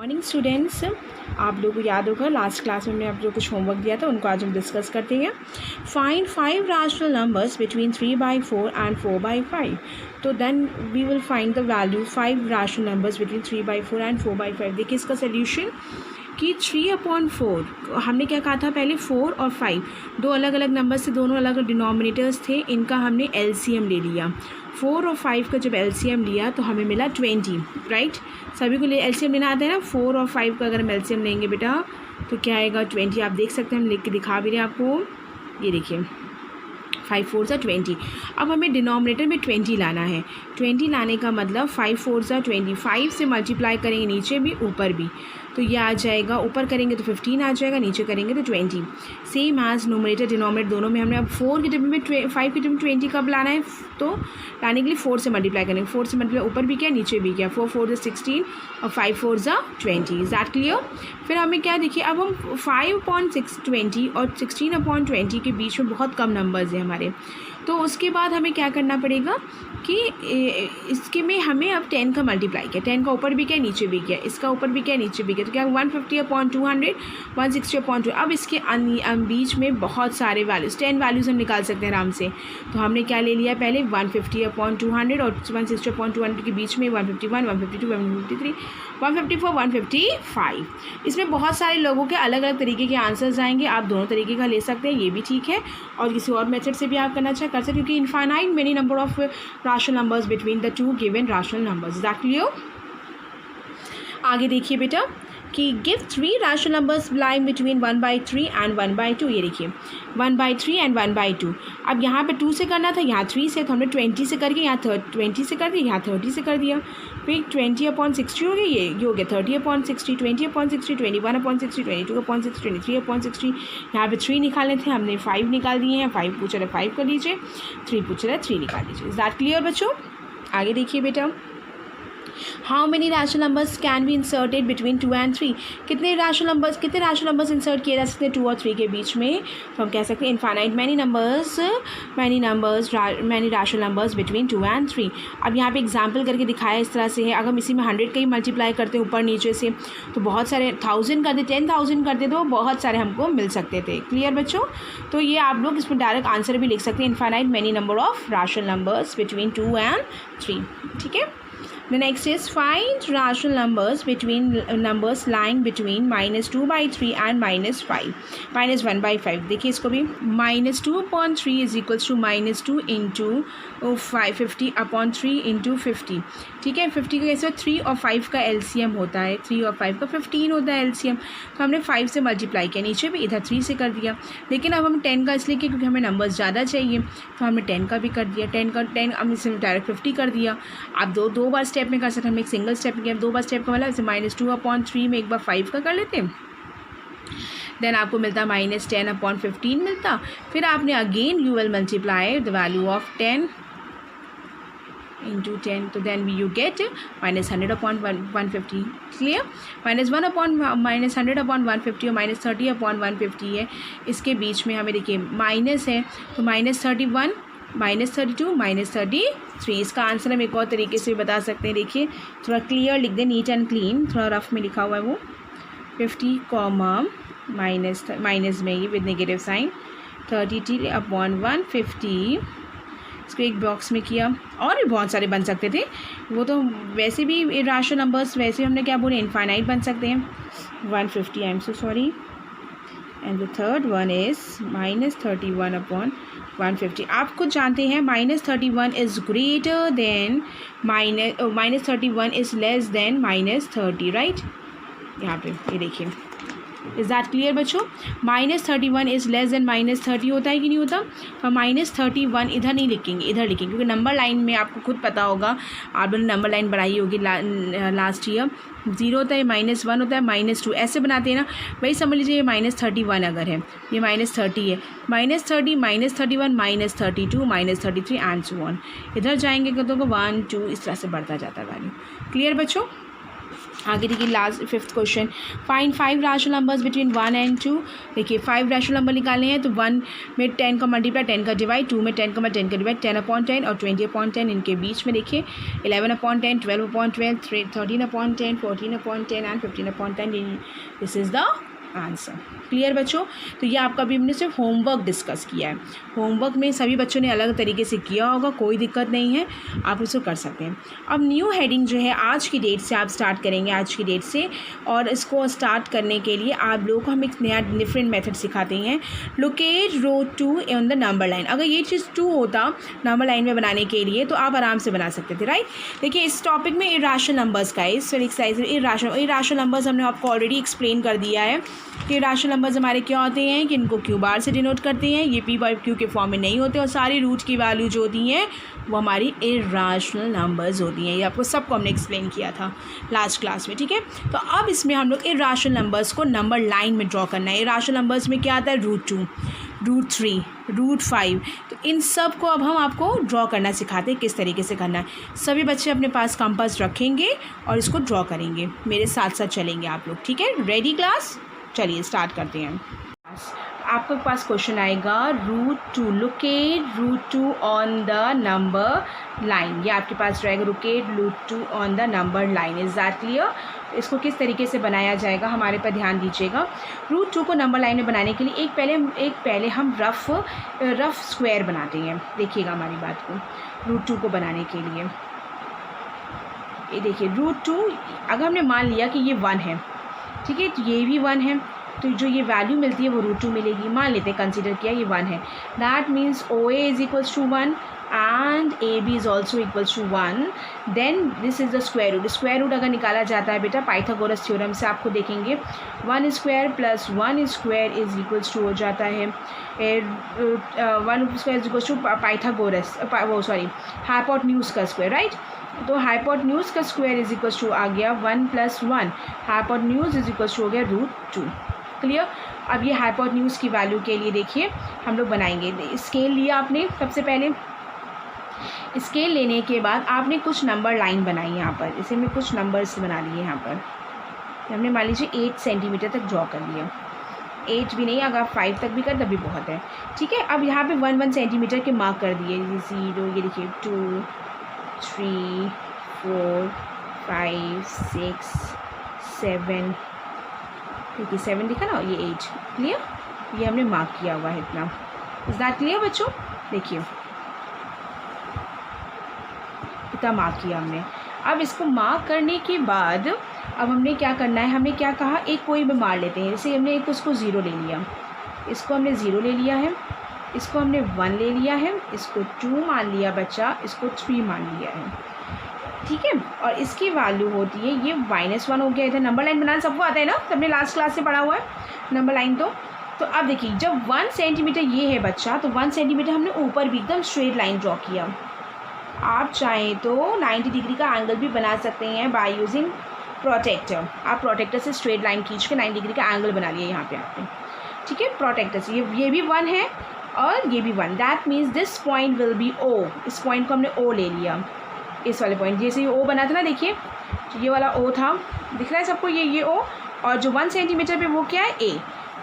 Morning students, आप लोगों को याद होगा लास्ट क्लास में हमने आप लोग कुछ होमवर्क दिया था, उनको आज हम डिस्कस करते हैं। Find 5 rational numbers between 3/4 and 4/5। तो then we will find the value 5 rational numbers between 3/4 and 4/5। देखिए इसका सोल्यूशन कि 3/4 हमने क्या कहा था पहले, 4 और 5 दो अलग अलग नंबर से, दोनों अलग अलग डिनोमिनेटर्स थे, इनका हमने एलसीएम ले लिया। 4 और 5 का जब एलसीएम लिया तो हमें मिला 20, राइट। सभी को एलसीएम लेना आता है ना। 4 और 5 का अगर हम एलसीएम लेंगे बेटा तो क्या आएगा 20। आप देख सकते हैं, हम लिख के दिखा भी रहे हैं आपको, ये देखिए 5 4 सा 20। अब हमें डिनोमिनेटर में 20 लाना है। 20 लाने का मतलब 5 4 सा 20, 5 से मल्टीप्लाई करेंगे नीचे भी ऊपर भी, तो ये आ जाएगा, ऊपर करेंगे तो 15 आ जाएगा, नीचे करेंगे तो 20। सेम एज नोमिनेटर डिनोमिनेटर दोनों में हमने अब 4 के डिब्बे में 5 के डिब्बे में 20 कब लाना है, तो लाने के लिए 4 से मल्टीप्लाई करेंगे। 4 से मल्टीप्लाई ऊपर भी किया नीचे भी किया, 4 4 16 और 5 4 20। Is that clear. फिर हमें क्या देखिए, अब हम 5/620 और 16/20 के बीच में बहुत कम नंबर्स हैं हमारे, तो उसके बाद हमें क्या करना पड़ेगा कि इसके में हमें अब 10 का मल्टीप्लाई किया, 10 का ऊपर भी किया नीचे भी किया, इसका ऊपर भी किया नीचे भी किया, तो क्या 150/200 160/200। अब इसके बीच में बहुत सारे वैल्यूज़, 10 वैल्यूज़ हम निकाल सकते हैं आराम से। तो हमने क्या ले लिया पहले 150/200 और 160/200 के बीच में 151 152 153 154 155। इसमें बहुत सारे लोगों के अलग अलग तरीके के आंसर्स आएंगे, आप दोनों तरीके का ले सकते हैं, ये भी ठीक है, और किसी और मेथड से भी आप करना चाहे कर सकते, क्योंकि infinite many number of rational numbers between the two given rational numbers। Is that clear? आगे देखिए बेटा कि give 3 rational numbers lying between 1/3 and 1/2। ये देखिए 1/3 and 1/2। अब यहाँ पे 2 से करना था, यहाँ 3 से, तो हमने 20 से करके यहाँ 20 से कर दिया, यहाँ 30 से कर दिया। फिर 20/60 हो गया, ये हो गया 30/60, 20/60, 21/60, 22/60, 23/60। यहाँ पे 3 निकालने थे, हमने 5 निकाल दिए हैं। 5 पूछ रहा है 5 कर लीजिए, 3 पूछ रहा है 3 निकाल लीजिए। इज दैट क्लियर बच्चों। आगे देखिए बेटा, how many rational numbers can be inserted between 2 and 3। कितने रैशनल नंबर्स इंसर्ट किए जा सकते हैं 2 और 3 के बीच में, तो हम कह सकते हैं infinite many rational numbers between 2 and 3। अब यहाँ पे एग्जांपल करके दिखाया इस तरह से है, अगर हम इसी में 100 का ही मल्टीप्लाई करते हैं ऊपर नीचे से, तो बहुत सारे 1000 करते, 10,000 करते तो बहुत सारे हमको मिल सकते थे। क्लियर बच्चों। तो ये आप लोग इसमें डायरेक्ट आंसर भी लिख सकते हैं, infinite many number of rational numbers between 2 and 3। ठीक है। The next is find rational numbers between numbers lying between -2/3 and -1/5। देखिए इसको भी -2/3 is equals to -2 into 50/3 into 50। ठीक है। 50 का कैसे 3 और 5 का एलसीएम होता है, 3 और 5 का 15 होता है एलसीएम, तो हमने 5 से मल्टीप्लाई किया, नीचे भी इधर 3 से कर दिया। लेकिन अब हम 10 का इसलिए क्योंकि हमें नंबर्स ज़्यादा चाहिए, तो हमने 10 का भी कर दिया। 10 हमने इसमें डायरेक्ट 50 कर दिया। आप दो बार स्टेप में कर सकते हैं, हम एक सिंगल स्टेप में किया, 2 बार स्टेप का मतलब जैसे -2/3 में एक बार 5 का कर लेते हैं, देन आपको मिलता -10/15 मिलता। फिर आपने again you will multiply the value of 10 into 10, तो देन यू गेट -100/150। क्लियर। -1/-100/150 और -30/150 है, इसके बीच में हमें देखिए माइनस है, तो -31 -32 -33। इसका आंसर हम एक और तरीके से बता सकते हैं, देखिए थोड़ा क्लियर लिख दें, नीट एंड क्लीन, थोड़ा रफ में लिखा हुआ है वो 50 माइनस में ये विद नेगेटिव साइन 33/150। इसको एक बॉक्स में किया, और भी बहुत सारे बन सकते थे, वो तो वैसे भी रैशनल नंबर्स वैसे हमने क्या बोले इनफाइनाइट बन सकते हैं। 150, I am so sorry, and the third one is -31/150। आप खुद जानते हैं -31 is greater than -31 is less than -30, right. यहाँ पे ये देखिए, इज़ दैट क्लियर बच्चों। -31 इज़ लेस देन -30 होता है कि नहीं होता, तो -31 इधर नहीं लिखेंगे, इधर लिखेंगे, क्योंकि नंबर लाइन में आपको खुद पता होगा, आप लोगों ने नंबर लाइन बनाई होगी लास्ट ईयर, 0 होता है, -1 होता है, -2 ऐसे बनाते हैं ना। वही समझ लीजिए ये -31 अगर है, ये -30 है, -30 -31 -32 -33 एंड सो ऑन। इधर जाएंगे तो 1 2 इस तरह से बढ़ता जाता है वैल्यू। क्लियर बच्चों। आगे देखिए last fifth question, find 5 rational numbers between 1 and 2। देखिए 5 रैशनल नंबर निकालने हैं तो 1 में 10 का मल्टीप्लाई, 10 का डिवाइड, 2 में 10 का 10 का डिवाइड, 10/10 और 20/10। इनके बीच में देखिए 11/10, 12/12, 13/10, 14/10 and 15/10। This is the answer. Clear बच्चों? तो ये आपका भी हमने सिर्फ होमवर्क डिस्कस किया है। होमवर्क में सभी बच्चों ने अलग तरीके से किया होगा, कोई दिक्कत नहीं है, आप इसको कर सकते हैं। अब न्यू हेडिंग जो है आज की डेट से आप स्टार्ट करेंगे, आज की डेट से। और इसको स्टार्ट करने के लिए आप लोगों को हम एक नया डिफरेंट मेथड सिखाते हैं। Locate root 2 on the number line. अगर ये चीज़ 2 होता नंबर लाइन में बनाने के लिए तो आप आराम से बना सकते थे, राइट। देखिए इस टॉपिक में इरेशनल नंबर्स का इस एक्सरसाइज में इरेशनल नंबर्स हमने आपको ऑलरेडी एक्सप्लेन कर दिया है कि इरेशनल नंबर्स हमारे क्या होते हैं, कि इनको क्यू बार से डिनोट करते हैं, ये पी बाई क्यू के फॉर्म में नहीं होते, और सारी रूट की वैल्यू जो होती हैं वो हमारी इरेशनल नंबर्स होती हैं। ये आपको सबको हमने एक्सप्लेन किया था लास्ट क्लास में, ठीक है। तो अब इसमें हम लोग इरेशनल नंबर्स को नंबर लाइन में ड्रॉ करना है। इरेशनल नंबर्स में क्या आता है, √2, √3, √5। तो इन सब को अब हम आपको ड्रॉ करना सिखाते हैं, किस तरीके से करना है। सभी बच्चे अपने पास कंपास रखेंगे और इसको ड्रॉ करेंगे, मेरे साथ साथ चलेंगे आप लोग, ठीक है। Ready class? चलिए स्टार्ट करते हैं। आपके पास क्वेश्चन आएगा √2, locate √2 on the number line. ये आपके पास रहेगा locate √2 on the number line. Is that clear? इसको किस तरीके से बनाया जाएगा हमारे पर ध्यान दीजिएगा। √2 को नंबर लाइन में बनाने के लिए एक पहले हम रफ स्क्वायर बनाते हैं। देखिएगा हमारी बात को, √2 को बनाने के लिए ये देखिए √2, अगर हमने मान लिया कि ये 1 है, ठीक है, तो ये भी 1 है, तो जो ये वैल्यू मिलती है वो √2 मिलेगी। मान लेते हैं, कंसिडर किया ये 1 है, that means OA is equals to 1 and AB is also equals to 1। Then this is the square root. Square root अगर निकाला जाता है बेटा पाइथागोरस थ्योरम से, आपको देखेंगे 1 square plus 1 square is equals to हो जाता है 1 square is equals to Pythagoras hypotenuse का स्क्वायर, राइट। तो हाइपोटेन्यूज का स्क्वायर इज इक्वल्स टू आ गया 1 + 1, हाइपोटेन्यूज इज इक्वल्स टू हो गया √2। क्लियर? अब ये हाइपोटेन्यूज की वैल्यू के लिए देखिए हम लोग बनाएंगे। स्केल लिया आपने, सबसे पहले स्केल लेने के बाद आपने कुछ नंबर लाइन बनाई यहाँ पर। इसे में कुछ नंबर्स बना लिए यहाँ पर। हमने मान लीजिए 8 सेंटीमीटर तक ड्रॉ कर लिया। 8 भी नहीं, अगर आप 5 तक भी कर तभी बहुत है, ठीक है। अब यहाँ पे 1 सेंटीमीटर के मार्क कर दिए, 0, ये देखिए 2, 3, 4, 5, 6, 7, देखिए 7 दिखा ना, ये 8। क्लियर? ये हमने मार्क किया हुआ है इतना। इज दैट क्लियर बच्चों? देखिए इतना मार्क किया हमने। अब इसको मार्क करने के बाद अब हमने क्या करना है, हमने क्या कहा, एक कोई भी मार लेते हैं। जैसे हमने एक उसको 0 ले लिया, इसको हमने 0 ले लिया है, इसको हमने 1 ले लिया है, इसको 2 मान लिया बच्चा, इसको 3 मान लिया है, ठीक है। और इसकी वैल्यू होती है ये -1 हो गया। इधर नंबर लाइन बनाना सबको आता है ना, सबने लास्ट क्लास से पढ़ा हुआ है नंबर लाइन। तो अब देखिए जब 1 सेंटीमीटर ये है बच्चा, तो 1 सेंटीमीटर हमने ऊपर भी एकदम स्ट्रेट लाइन ड्रॉ किया। आप चाहें तो 90 डिग्री का एंगल भी बना सकते हैं बाय यूजिंग प्रोटेक्टर। आप प्रोटेक्टर से स्ट्रेट लाइन खींच के 90 डिग्री का एंगल बना लिया यहाँ पे आपने, ठीक है। प्रोटेक्टर से ये भी 1 है और ये भी 1, that means this point will B O। इस पॉइंट को हमने O ले लिया, इस वाले पॉइंट, जैसे ये O बना था ना, देखिए ये वाला O था, दिख रहा है सबको, ये O। और जो 1 सेंटीमीटर पे वो क्या है, A,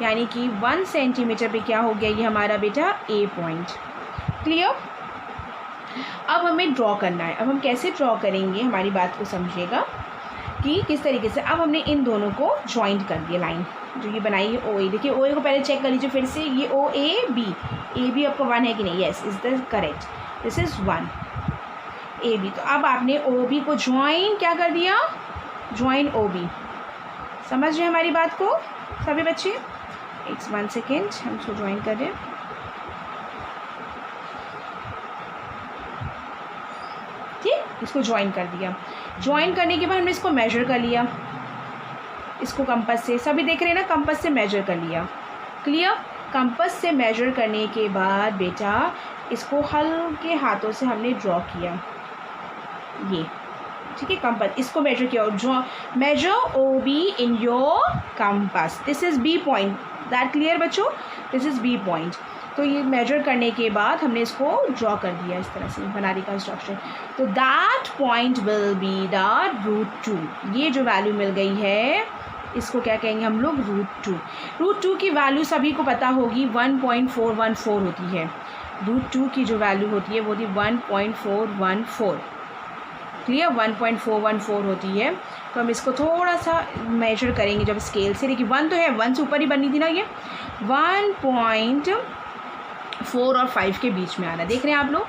यानी कि 1 सेंटीमीटर पे क्या हो गया, ये हमारा बेटा A पॉइंट। क्लियर? अब हमें ड्रॉ करना है। अब हम कैसे ड्रॉ करेंगे, हमारी बात को समझिएगा कि किस तरीके से। अब हमने इन दोनों को ज्वाइंट कर दिया, लाइन जो ये बनाई है OA। देखिए OA को पहले चेक कर लीजिए फिर से, ये OAB, AB आपका 1 है कि नहीं, yes is the correct, this is 1 AB। तो अब आपने OB को ज्वाइन क्या कर दिया, ज्वाइन OB। समझ रहे हमारी बात को सभी बच्चे? 1 सेकेंड, हम इसको ज्वाइन कर रहे हैं। ठीक, इसको ज्वाइन कर दिया। ज्वाइन करने के बाद हमने इसको मेजर कर लिया, इसको कंपास से, सभी देख रहे हैं ना, कंपास से मेजर कर लिया। क्लियर? कंपास से मेजर करने के बाद बेटा इसको हल्के हाथों से हमने ड्रॉ किया, ये ठीक है, कंपास, इसको मेजर किया। Draw measure OB in your compass, this is B point, that clear बच्चों? This is B point. तो ये मेजर करने के बाद हमने इसको ड्रॉ कर दिया इस तरह से, बना दी कंस्ट्रक्शन। तो that point will be the √2। ये जो वैल्यू मिल गई है इसको क्या कहेंगे हम लोग, √2। √2 की वैल्यू सभी को पता होगी 1.414 होती है। √2 की जो वैल्यू होती है वो होती है 1.414। क्लियर, 1.414 होती है। तो हम इसको थोड़ा सा मेजर करेंगे जब स्केल से। देखिए 1 तो है, 1 से ऊपर ही बननी थी ना, ये 1.4 और 5 के बीच में आ रहा है। देख रहे हैं आप लोग,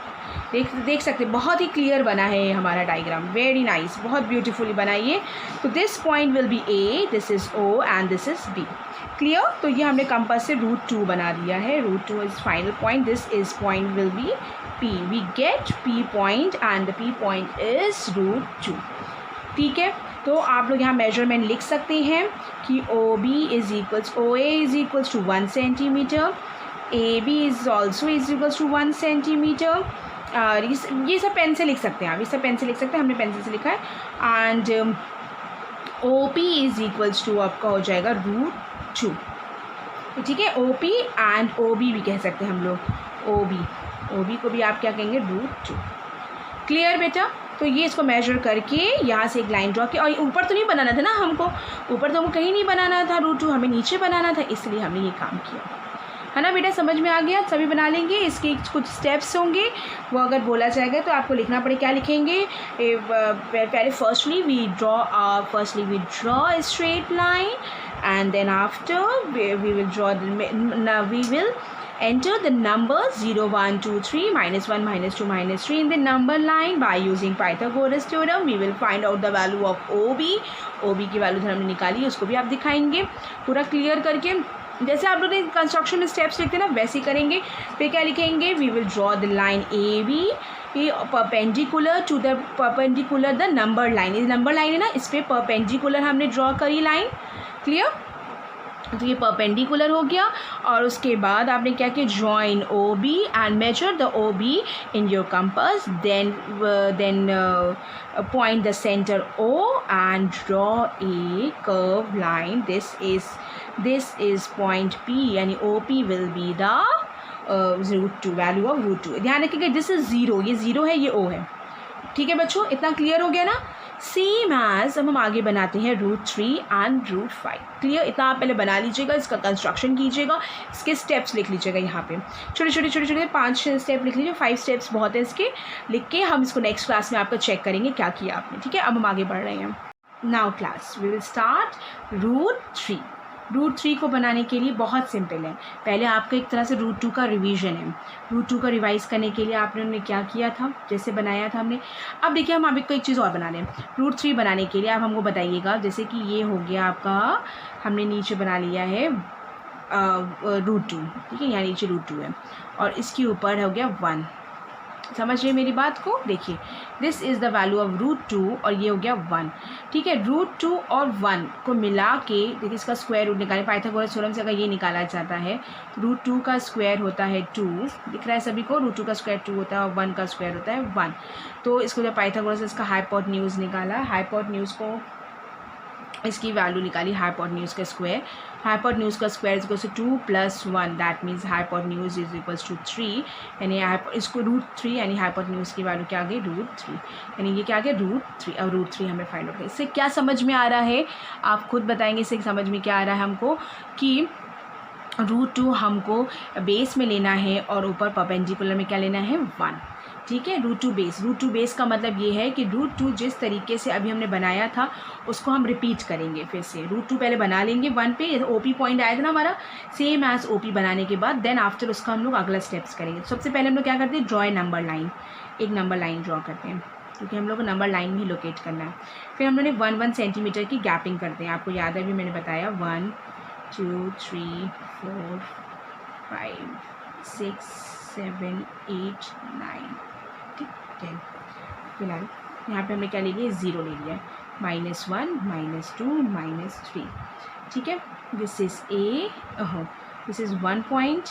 देख सकते हैं, बहुत ही क्लियर बना है ये हमारा डायग्राम, वेरी नाइस, बहुत ब्यूटीफुली बना ये। तो this point will be A, this is O and this is B. Clear, तो ये हमने कंपास से √2 बना दिया है। √2 is final point, this is point will B P. We get P point and the P point is √2। ठीक है, तो आप लोग यहाँ मेजरमेंट लिख सकते हैं कि OB is equals OA is equals to 1 centimetre, AB is also is equals to 1 centimetre. ये सब पेन से लिख सकते हैं आप, ये सब पेन से लिख सकते हैं, हमने पेंसिल से लिखा है। And OP is equals to आपका हो जाएगा √2। ठीक है, OP एंड OB भी कह सकते हैं हम लोग, OB को भी आप क्या कहेंगे, √2। क्लियर बेटा, तो ये इसको मेजर करके यहाँ से एक लाइन ड्रॉ किया। और ऊपर तो नहीं बनाना था ना हमको, ऊपर तो हमको कहीं नहीं बनाना था √2, हमें नीचे बनाना था, इसलिए हमने ये काम किया, है ना बेटा, समझ में आ गया। सभी बना लेंगे, इसके कुछ स्टेप्स होंगे वो अगर बोला जाएगा तो आपको लिखना पड़े। क्या लिखेंगे, पहले firstly we draw a straight line and then after we will enter the numbers 0, 1, 2, 3, -1, -2, -3 in the number line by using Pythagoras theorem. We will find out the value of OB की वैल्यू हमने निकाली, उसको भी आप दिखाएंगे पूरा clear करके। जैसे आप लोग कंस्ट्रक्शन में स्टेप्स लिखते हैं ना, वैसे ही करेंगे। फिर क्या लिखेंगे, we will draw the line AB perpendicular the number line. ये नंबर लाइन है ना, इस पर परपेंडिकुलर हमने ड्रॉ करी लाइन। क्लियर, तो ये परपेंडिकुलर हो गया। और उसके बाद आपने क्या किया, join OB and measure the OB in your compass, then point the centre O and draw a curve line. This is point P, यानी OP will be the √2, value of √2। ध्यान रखिएगा, दिस इज 0, ये 0 है, ये O है। ठीक है बच्चों, इतना क्लियर हो गया ना। सेम एज अब हम आगे बनाते हैं √3 एंड √5। क्लियर, इतना आप पहले बना लीजिएगा, इसका कंस्ट्रक्शन कीजिएगा, इसके स्टेप्स लिख लीजिएगा। यहाँ पे छोटे छोटे 5 स्टेप लिख लीजिए, 5 स्टेप्स बहुत है इसके, लिख के हम इसको नेक्स्ट क्लास में आपका चेक करेंगे क्या किया आपने। ठीक है, अब हम आगे बढ़ रहे हैं। Now class we will start √3। √3 को बनाने के लिए बहुत सिंपल है। पहले आपका एक तरह से √2 का रिवीजन है। √2 का रिवाइज करने के लिए आपने क्या किया था, जैसे बनाया था हमने। अब देखिए हम आपको एक चीज़ और बना लें। √3 बनाने के लिए आप हमको बताइएगा, जैसे कि ये हो गया आपका, हमने नीचे बना लिया है √2। ठीक है, यहाँ नीचे √2 है और इसके ऊपर हो गया 1। समझ रहे मेरी बात को, देखिए this is the value of √2 और ये हो गया 1। ठीक है, √2 और 1 को मिला के देखिए इसका स्क्वायर रूट निकालें। पाइथागोरस थ्योरम से अगर ये निकाला जाता है, √2 का स्क्वायर होता है 2, दिख रहा है सभी को, √2 का स्क्वायर 2 होता है और 1 का स्क्वायर होता है 1। तो इसको जब पाइथागोरस इसका हाइपोटेन्यूज निकाला, हाइपोटेन्यूज को इसकी वैल्यू निकाली, हाइपोटेन्यूज का स्क्वायर, हाइपोटेन्यूज का square is equals to 2 + 1, that means hypotenuse is equals to 3, यानी इसको √3 यानी हाइपोटेन्यूज की वैल्यू क्या आ गई, √3, यानी ये क्या आ गया √3। और √3 हमें फाइंड आउट करना। इससे क्या समझ में आ रहा है, आप खुद बताएंगे इससे समझ में क्या आ रहा है हमको, कि √2 हमको बेस में लेना है और ऊपर परपेंडिकुलर में क्या लेना है, 1। ठीक है, √2 बेस का मतलब ये है कि √2 जिस तरीके से अभी हमने बनाया था उसको हम रिपीट करेंगे फिर से। √2 पहले बना लेंगे 1 पे, OP पॉइंट आया था ना हमारा, सेम एज OP बनाने के बाद देन आफ्टर उसका हम लोग अगला स्टेप्स करेंगे। सबसे पहले हम लोग क्या करते हैं, ड्रॉ ए नंबर लाइन, एक नंबर लाइन ड्रॉ करते हैं, क्योंकि हम लोग को नंबर लाइन भी लोकेट करना है। फिर हम लोग 1 सेंटीमीटर की गैपिंग करते हैं, आपको याद है भी मैंने बताया, 1 2 3 4 5 6 7 8 9 10। फिलहाल यहाँ पे हमने क्या ले लिया, 0 ले लिया, -1 -2 -3। ठीक है, this is this is 1 point,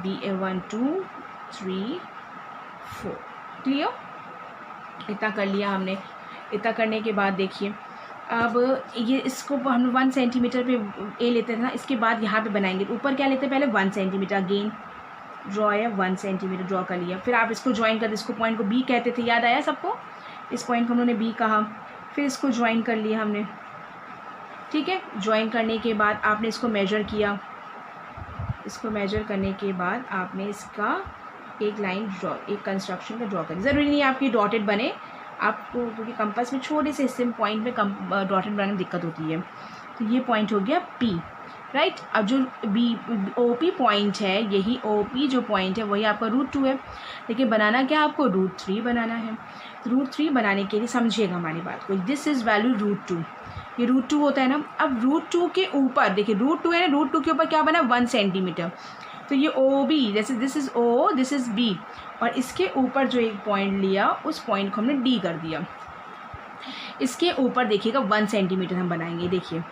B1 2 3 4। Clear, इतना कर लिया हमने। इतना करने के बाद देखिए अब ये इसको हम 1 सेंटीमीटर पे ए लेते हैं ना, इसके बाद यहाँ पे बनाएंगे। ऊपर क्या लेते हैं, पहले 1 सेंटीमीटर अगेन, ड्रॉ है 1 सेंटीमीटर ड्रॉ कर लिया। फिर आप इसको ज्वाइन कर, इसको पॉइंट को बी कहते थे, याद आया सबको? इस पॉइंट को उन्होंने बी कहा। फिर इसको ज्वाइन कर लिया हमने, ठीक है। ज्वाइन करने के बाद आपने इसको मेजर किया, इसको मेजर करने के बाद आपने इसका एक लाइन ड्रॉ, एक कंस्ट्रक्शन का ड्रॉ करें। ज़रूरी नहीं है आपकी डॉटेड बने, आपको क्योंकि कंपास में छोटे से हिस्से में पॉइंट में डॉटेड बनाने में दिक्कत होती है। तो ये पॉइंट हो गया पी, राइट। अब जो बी ओ पी पॉइंट है, यही ओ पी जो पॉइंट है वही आपका √2 है, लेकिन बनाना क्या आपको √3 बनाना है। √3 बनाने के लिए समझिएगा हमारी बात को, दिस इज़ वैल्यू √2, ये √2 होता है ना। अब √2 के ऊपर देखिए, √2 है ना, √2 के ऊपर क्या बना 1 सेंटीमीटर। तो ये ओ बी, जैसे this is O, this is B, और इसके ऊपर जो एक पॉइंट लिया उस पॉइंट को हमने डी कर दिया। इसके ऊपर देखिएगा 1 सेंटीमीटर हम बनाएंगे, देखिए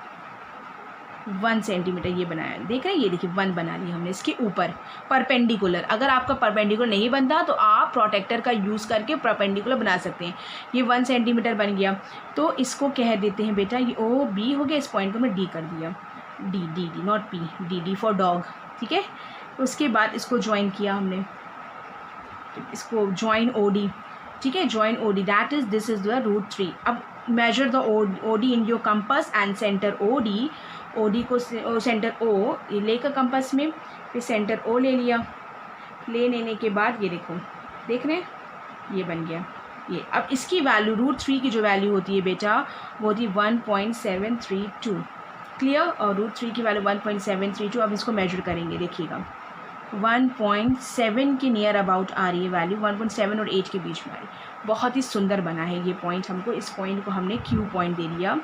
1 सेंटीमीटर ये बनाया, देख रहे हैं, ये देखिए 1 बना लिया हमने इसके ऊपर परपेंडिकुलर। अगर आपका परपेंडिकुलर नहीं बनता तो आप प्रोटेक्टर का यूज़ करके परपेंडिकुलर बना सकते हैं। ये 1 सेंटीमीटर बन गया, तो इसको कह देते हैं बेटा ये ओ बी हो गया। इस पॉइंट को मैं डी कर दिया, D D D not P, D D for dog, ठीक है। उसके बाद इसको ज्वाइन किया हमने, इसको ज्वाइन ओ डी, ठीक है, join O D, that is this is the √3। अब measure the O D in your compass and centre O D, O D को सेंटर ओ ये लेकर कंपास में, फिर सेंटर ओ ले लिया, ले लेने के बाद ये देखो, देख रहे हैं, ये बन गया ये। अब इसकी वैल्यू √3 की जो वैल्यू होती है बेटा वो होती है 1.732, क्लियर। और √3 की वैल्यू 1.732। अब इसको मेजर करेंगे, देखिएगा 1.7 के नियर अबाउट आ रही है वैल्यू, 1.7 और 8 के बीच में आ रही है। बहुत ही सुंदर बना है ये पॉइंट हमको। इस पॉइंट को हमने क्यू पॉइंट दे दिया,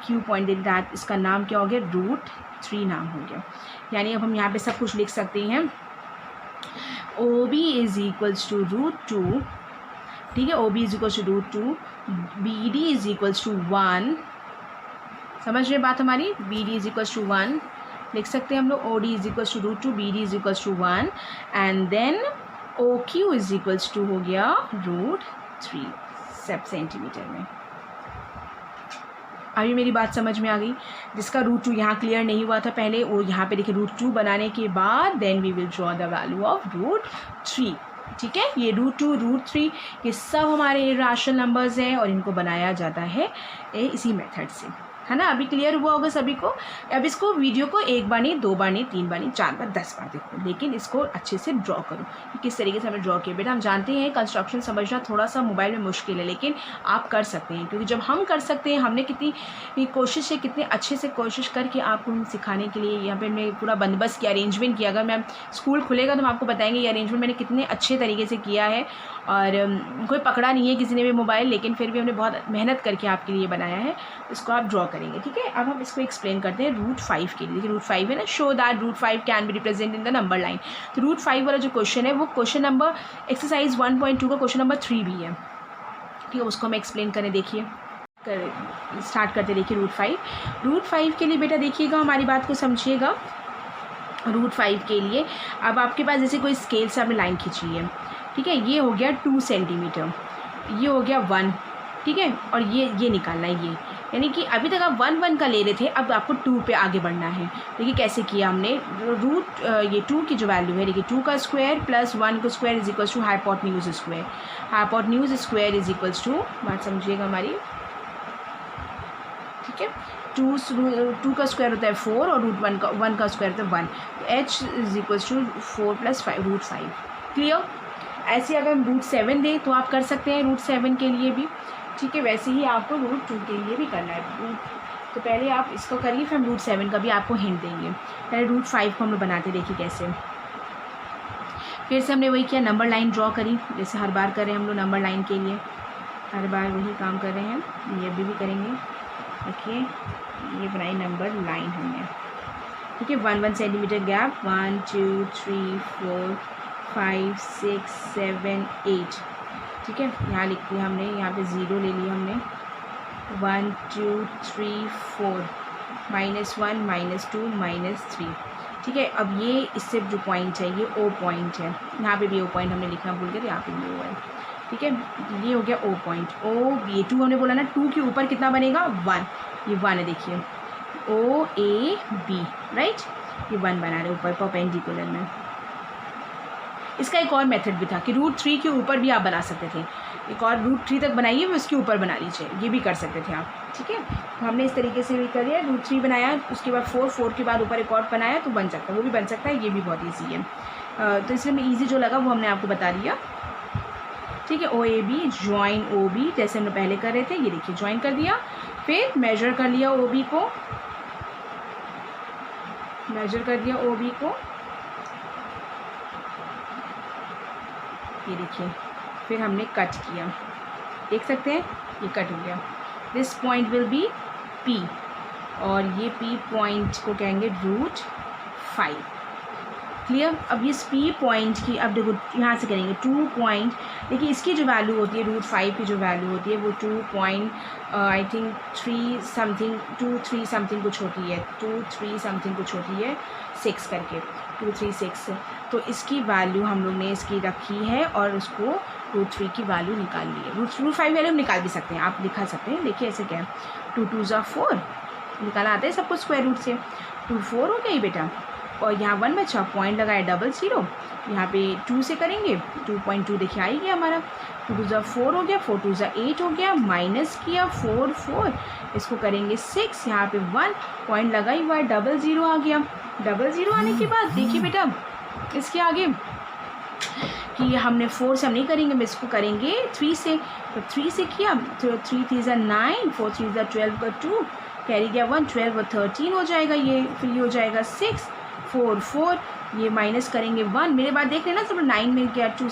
क्यू पॉइंट दे दिया। इसका नाम क्या हो गया, √3 नाम हो गया। यानी अब हम यहाँ पे सब कुछ लिख सकते हैं, O B is equals to √2, ठीक है, O B is equals to √2, B D is equals to 1, समझ रहे बात हमारी, B D is equals to 1 लिख सकते हैं हम लोग, O D is equals to √2, B D is equals to 1, and then O Q is equals to हो गया √3 सब सेंटीमीटर में। अभी मेरी बात समझ में आ गई। जिसका √2 यहाँ क्लियर नहीं हुआ था पहले, वो यहाँ पे देखिए √2 बनाने के बाद then we will draw the value of √3, ठीक है। ये √2 √3 ये सब हमारे इरेशनल नंबर्स हैं और इनको बनाया जाता है इसी मेथड से, है ना। अभी क्लियर हुआ होगा सभी को। अब इसको वीडियो को 1 बार नहीं, 2 बार नहीं, 3 बार नहीं, 4 बार 10 बार देखो, लेकिन इसको अच्छे से ड्रॉ करो कि किस तरीके से हमें ड्रॉ किया। बेटा हम जानते हैं कंस्ट्रक्शन समझना थोड़ा सा मोबाइल में मुश्किल है, लेकिन आप कर सकते हैं, क्योंकि जब हम कर सकते हैं, हमने कितनी कोशिश है, कितने अच्छे से कोशिश करके आपको सिखाने के लिए यहाँ पर मैं पूरा बंदोबस्त किया, अरेंजमेंट किया। अगर मैं स्कूल खुलेगा तो हम आपको बताएंगे ये अरेंजमेंट मैंने कितने अच्छे तरीके से किया है। और कोई पकड़ा नहीं है किसी ने भी मोबाइल, लेकिन फिर भी हमने बहुत मेहनत करके आपके लिए बनाया है। इसको आप ड्रॉ करेंगे, ठीक है। अब हम इसको एक्सप्लेन करते हैं √5 के लिए। देखिए √5 है ना, show that √5 can be represent in the number line. तो √5 वाला जो क्वेश्चन है वो क्वेश्चन नंबर एक्सरसाइज 1.2 का क्वेश्चन नंबर 3 भी है, ठीक है। उसको हम एक्सप्लेन करें, देखिए स्टार्ट करते, देखिए √5 के लिए बेटा देखिएगा, हमारी बात को समझिएगा। √5 के लिए अब आपके पास जैसे कोई स्केल से आपने लाइन खींची है, ठीक है, ये हो गया 2 सेंटीमीटर, ये हो गया 1, ठीक है, और ये निकालना है, ये यानी कि अभी तक आप 1 का ले रहे थे, अब आपको 2 पे आगे बढ़ना है। देखिए कैसे किया हमने, ये 2 की जो वैल्यू है, देखिए 2 का स्क्वायर प्लस 1 का square is equals to hypotenuse square, hypotenuse square is equals to, बात समझिएगा हमारी, ठीक है। 2 का स्क्वायर होता है 4 और √1 का स्क्वायर होता है 1, तो h is equals to 4 + 5 √5, clear. ऐसे अगर हम √7 दें तो आप कर सकते हैं √7 के लिए भी, ठीक है। वैसे ही आपको √2 के लिए भी करना है। तो पहले आप इसको करिए, फिर हम √7 का भी आपको हिंट देंगे। पहले √5 को हम लोग बनाते, देखिए कैसे। फिर से हमने वही किया, नंबर लाइन ड्रॉ करी, जैसे हर बार कर रहे हैं हम लोग नंबर लाइन के लिए, हर बार वही काम कर रहे हैं, ये भी करेंगे। देखिए ये बनाई नंबर लाइन हमने, ठीक है। 1 सेंटीमीटर गैप, 1 2 3 4 5 6 7 8, ठीक है। यहाँ लिख दिया हमने, यहाँ पे 0 ले लिया हमने, 1 2 3 4 -1 -2 -3, ठीक है। अब ये इससे जो पॉइंट है ये O पॉइंट है, यहाँ पे भी O पॉइंट हमने लिखना भूल गए थे, यहाँ पे भी O है, ठीक है। ये हो गया O पॉइंट, O ये 2 हमने बोला ना, 2 के ऊपर कितना बनेगा 1, ये 1 है, देखिए OAB, राइट, ये 1 बना रहे ऊपर परपेंडिकुलर में, इसका एक और मेथड भी था कि √3 के ऊपर भी आप बना सकते थे, एक और √3 तक बनाइए, उसके ऊपर बना लीजिए, ये भी कर सकते थे आप, ठीक है। तो हमने इस तरीके से भी कर लिया, √3 बनाया, उसके बाद 4 के बाद ऊपर एक और बनाया तो बन सकता है, वो भी बन सकता है, ये भी बहुत ईजी है। तो इसलिए मैं ईजी जो लगा वो हमने आपको बता दिया, ठीक है। OAB ज्वाइन OB जैसे हमने पहले कर रहे थे, ये देखिए ज्वाइन कर दिया, फिर मेजर कर लिया OB को, मेजर कर दिया OB को, ये देखिए, फिर हमने कट किया, देख सकते हैं ये कट हो गया। This point will B P और ये P पॉइंट को कहेंगे √5, क्लियर। अब इस P पॉइंट की अब देखो यहाँ से करेंगे 2 पॉइंट, देखिए इसकी जो वैल्यू होती है √5 की जो वैल्यू होती है वो 2 थिंक 3 समथिंग 2 3 समथिंग कुछ होती है, 2 3 समथिंग कुछ होती है 6 करके 2 3 6। तो इसकी वैल्यू हम लोग ने इसकी रखी है और उसको √3 की वैल्यू निकाल ली है। √5 वैल्यू हम निकाल भी सकते हैं, आप दिखा सकते हैं, देखिए ऐसे क्या है, 2 2 ज़ा 4 निकाला आता है सबको स्क्वायर रूट से, 2 4 हो गया ये बेटा, और यहाँ 1 बचा, पॉइंट लगाया 00, यहाँ पे 2 से करेंगे 2.2 देखिए आ ही गया हमारा, 2 2 ज़ा 4 हो गया, 4 2 ज़ा 8 हो गया, माइनस किया 4 4, इसको करेंगे 6, यहाँ पे 1 पॉइंट लगाई हुआ है, 00 आ गया। 00 आने के बाद देखिए बेटा इसके आगे कि हमने 4 से हम नहीं करेंगे, हम इसको करेंगे 3 से, तो 3 से किया तो 3 3 ज़ा 9, 4 3 ज़ा 12 का 2 कैरी गया 1, 12 और 13 हो जाएगा ये, फिर ये हो जाएगा 6 4 4, ये माइनस करेंगे 1, मेरे बाद देख लेना सब 9 में गया 2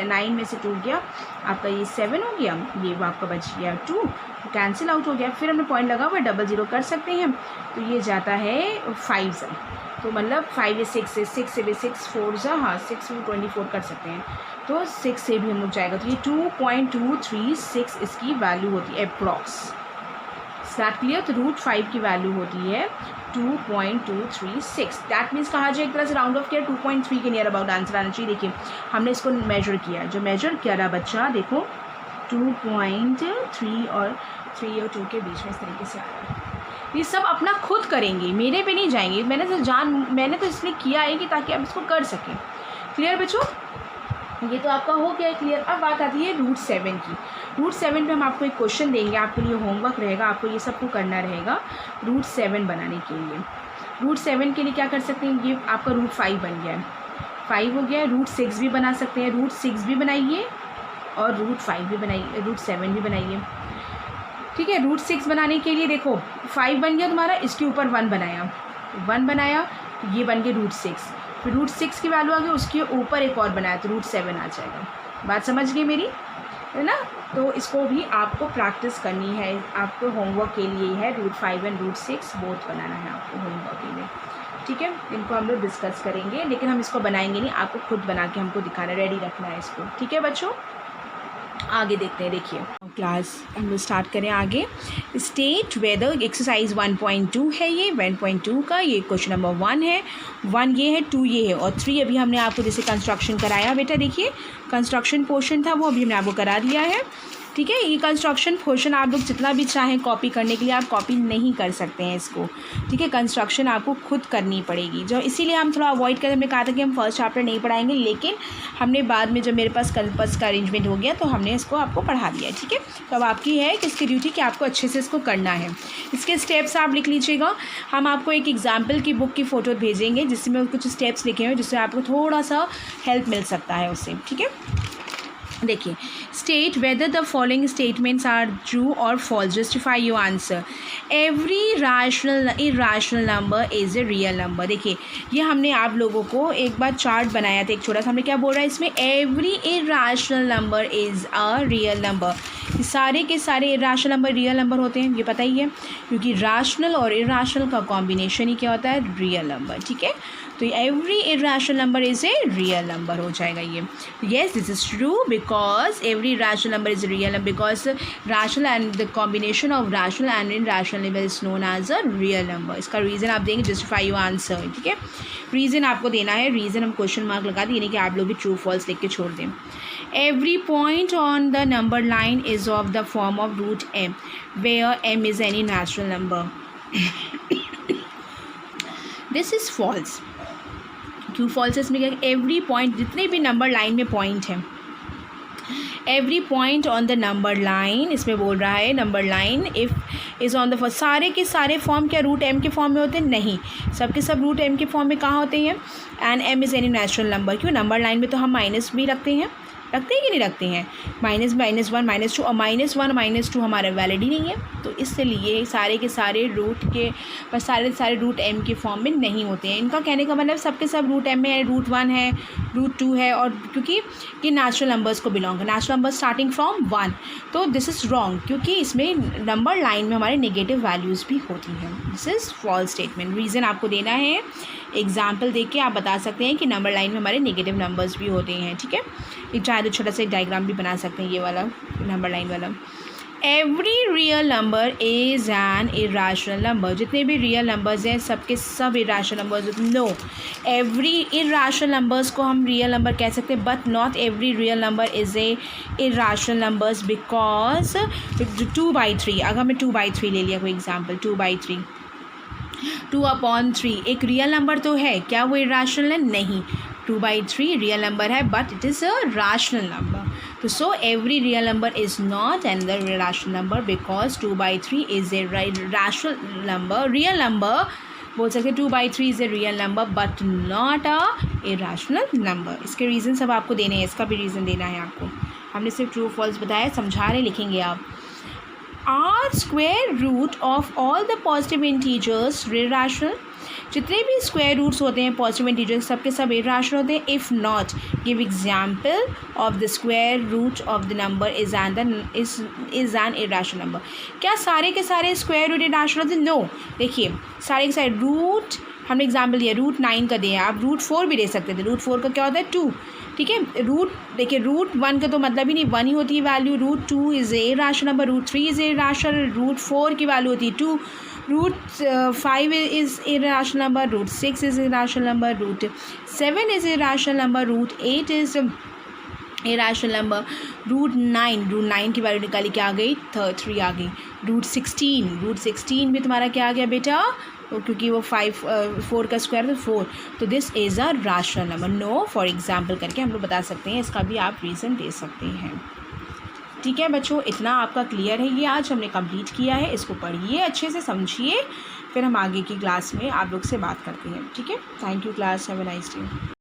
9 में से 2 गया आपका, ये 7 हो गया, ये आपका बच गया 2, कैंसिल आउट हो गया। फिर हमने पॉइंट लगा हुआ 00 कर सकते हैं, तो ये जाता है 5 ज़ा, तो मतलब 5 या 6 से 6 से भी 6 4 ज़ा, हाँ 6 24 कर सकते हैं, तो 6 से भी हम लोग जाएगा, तो ये 2.236 इसकी वैल्यू होती है अप्रॉक्स, स्टार्ट क्लियर। तो √5 की वैल्यू होती है 2.236, दैट मीन्स कहा जाए एक तरह से राउंड ऑफ किया 2.3 के नियर अबाउट आंसर आना चाहिए। देखिए हमने इसको मेजर किया, जो मेजर किया रहा बच्चा देखो 2.3 और 3 और 2 के बीच में इस तरीके से आ रहा है। ये सब अपना खुद करेंगे, मेरे पे नहीं जाएंगे, मैंने तो इसलिए किया है कि ताकि आप इसको कर सकें। क्लियर बच्चों, ये तो आपका हो गया क्लियर। अब बात आती है √7 की। √7 पे हम आपको एक क्वेश्चन देंगे, आपके लिए होमवर्क रहेगा, आपको ये सबको करना रहेगा √7 बनाने के लिए। √7 के लिए क्या कर सकते हैं, ये आपका √5 बन गया है, 5 हो गया, √6 भी बना सकते हैं, √6 भी बनाइए और √5 भी बनाइए, √7 भी बनाइए, ठीक है। √6 बनाने के लिए देखो 5 बन गया तुम्हारा, इसके ऊपर 1 बनाया, 1 बनाया, ये बन गया √6, फिर √6 की वैल्यू आ गई, उसके ऊपर एक और बनाया तो √7 आ जाएगा। बात समझ गए मेरी, है ना। तो इसको भी आपको प्रैक्टिस करनी है, आपको होमवर्क के लिए है, √5 एंड √6 बोथ बनाना है आपको होमवर्क के लिए, ठीक है। इनको हम लोग डिस्कस करेंगे, लेकिन हम इसको बनाएंगे नहीं, आपको खुद बना के हमको दिखाना, रेडी रखना है इसको, ठीक है बच्चों। आगे देखते हैं, देखिए क्लास हम लोग स्टार्ट करें आगे। स्टेट वेदर एक्सरसाइज 1.2 है, ये 1.2 का ये क्वेश्चन नंबर 1 है, 1 ये है, 2 ये है और 3 अभी हमने आपको जैसे कंस्ट्रक्शन कराया बेटा, देखिए कंस्ट्रक्शन पोर्शन था वो अभी हमने आपको करा दिया है, ठीक है। ये कंस्ट्रक्शन पोर्शन आप लोग जितना भी चाहें कॉपी करने के लिए आप कॉपी नहीं कर सकते हैं इसको, ठीक है। कंस्ट्रक्शन आपको खुद करनी पड़ेगी, जो इसीलिए हम थोड़ा अवॉइड करते, हमने कहा था कि हम फर्स्ट चैप्टर नहीं पढ़ाएंगे, लेकिन हमने बाद में जब मेरे पास कैंपस का अरेंजमेंट हो गया तो हमने इसको आपको पढ़ा दिया, ठीक है। तो अब आपकी है कि इसकी ड्यूटी कि आपको अच्छे से इसको करना है। इसके स्टेप्स आप लिख लीजिएगा, हम आपको एक एग्जाम्पल की बुक की फ़ोटो भेजेंगे जिसमें कुछ स्टेप्स लिखे हुए जिससे आपको थोड़ा सा हेल्प मिल सकता है उससे, ठीक है। देखिए, state whether the following statements are true और false, justify your answer. Every irrational number is a real number. देखिए ये हमने आप लोगों को एक बार चार्ट बनाया था एक छोटा सा, हमने क्या बोल रहा है इसमें, every irrational number is a real number. सारे के सारे इरेशनल नंबर रियल नंबर होते हैं, ये पता ही है, क्योंकि रैशनल और इरेशनल का कॉम्बिनेशन ही क्या होता है, रियल नंबर, ठीक है। तो every irrational number is a real number हो जाएगा ये। Yes this is true because every rational number is real number, because rational and the combination of rational and irrational number is known as a real number. इसका reason आप देंगे, justify your answer, ठीक है। Reason आपको देना है, reason हम question mark लगा दें, यानी कि आप लोग भी ट्रू फॉल्स लिख के छोड़ दें। Every point on the number line is of the form of √m where m is any natural number. This is false. True false इसमें क्या, एवरी पॉइंट, जितने भी नंबर लाइन में पॉइंट है, every point on the number line, इसमें बोल रहा है number line if is on the first, सारे के सारे फॉर्म क्या रूट एम के फॉर्म में होते हैं? नहीं, सब के सब रूट एम के फॉर्म में कहाँ होते हैं? And M is any natural number. क्यों? नंबर लाइन में तो हम माइनस भी रखते हैं कि नहीं रखते हैं? माइनस, -1, -2 और -1 -2 हमारा वैलिड ही नहीं है, तो इसलिए सारे के सारे रूट के बस सारे रूट एम के फॉर्म में नहीं होते हैं। इनका कहने का मतलब सबके सब रूट एम में है, √1 है, √2 है, और क्योंकि ये नेचुरल नंबर्स को बिलोंग है, नेचुरल नंबर स्टार्टिंग फ्रॉम 1, तो दिस इज़ रॉन्ग, क्योंकि इसमें नंबर लाइन में हमारे नेगेटिव वैल्यूज़ भी होती हैं। This is false statement. Reason आपको देना है, एग्जाम्पल देख के आप बता सकते हैं कि नंबर लाइन में हमारे नेगेटिव नंबर्स भी होते हैं। ठीक है, ये चाहे तो छोटा सा एक डायग्राम भी बना सकते हैं, ये वाला नंबर लाइन वाला। Every real number is an irrational number, जितने भी रियल नंबर्स हैं सबके सब irrational numbers. No, every irrational numbers को हम रियल नंबर कह सकते हैं, but not every real number is a irrational numbers, because 2/3, अगर हमें 2/3 ले लिया कोई एग्जाम्पल, 2/3, 2/3 एक रियल नंबर तो है, क्या वो इरेशनल है? नहीं, 2/3 रियल नंबर है, but it is a rational number. तो so every real number is not another rational number, because 2/3 is a rational number, real number बोल सकते हैं। 2/3 is a real number but not a irrational number. इसके reason सब आपको देने हैं, इसका भी रीज़न देना है आपको। हमने सिर्फ ट्रू फॉल्स बताया, समझा रहे, लिखेंगे आप। Are square root of all the positive integers irrational, जितने भी स्क्वायर रूट्स होते हैं पॉजिटिव इंटीजर्स सबके सब इरेशनल होते हैं। If not, give example of the square root of the number is an irrational number. क्या सारे के सारे स्क्वायर रूट इरेशनल होते हैं? नो, देखिए सारे के सारे रूट, हमने एग्जाम्पल दिया √9 का दिया, आप √4 भी दे सकते थे। √4 का क्या होता है? 2। ठीक है, देखिए √1 का तो मतलब ही नहीं, 1 ही होती है value. √2 is a rational number, √3 is a rational, √4 की वैल्यू होती है 2, √5 is a rational number, √6 is a rational number, √7 is a rational number, √8 is a rational number, √9 की वैल्यू निकाली, क्या आ गई? 3 आ गई। √16 भी तुम्हारा क्या आ गया बेटा? क्योंकि वो 4 का स्क्वायर तो 4, तो this is a rational number. No, for example करके हम लोग बता सकते हैं, इसका भी आप रीज़न दे सकते हैं। ठीक है बच्चों, इतना आपका क्लियर है, ये आज हमने कंप्लीट किया है। इसको पढ़िए, अच्छे से समझिए, फिर हम आगे की क्लास में आप लोग से बात करते हैं। ठीक है, thank you class, have a nice day.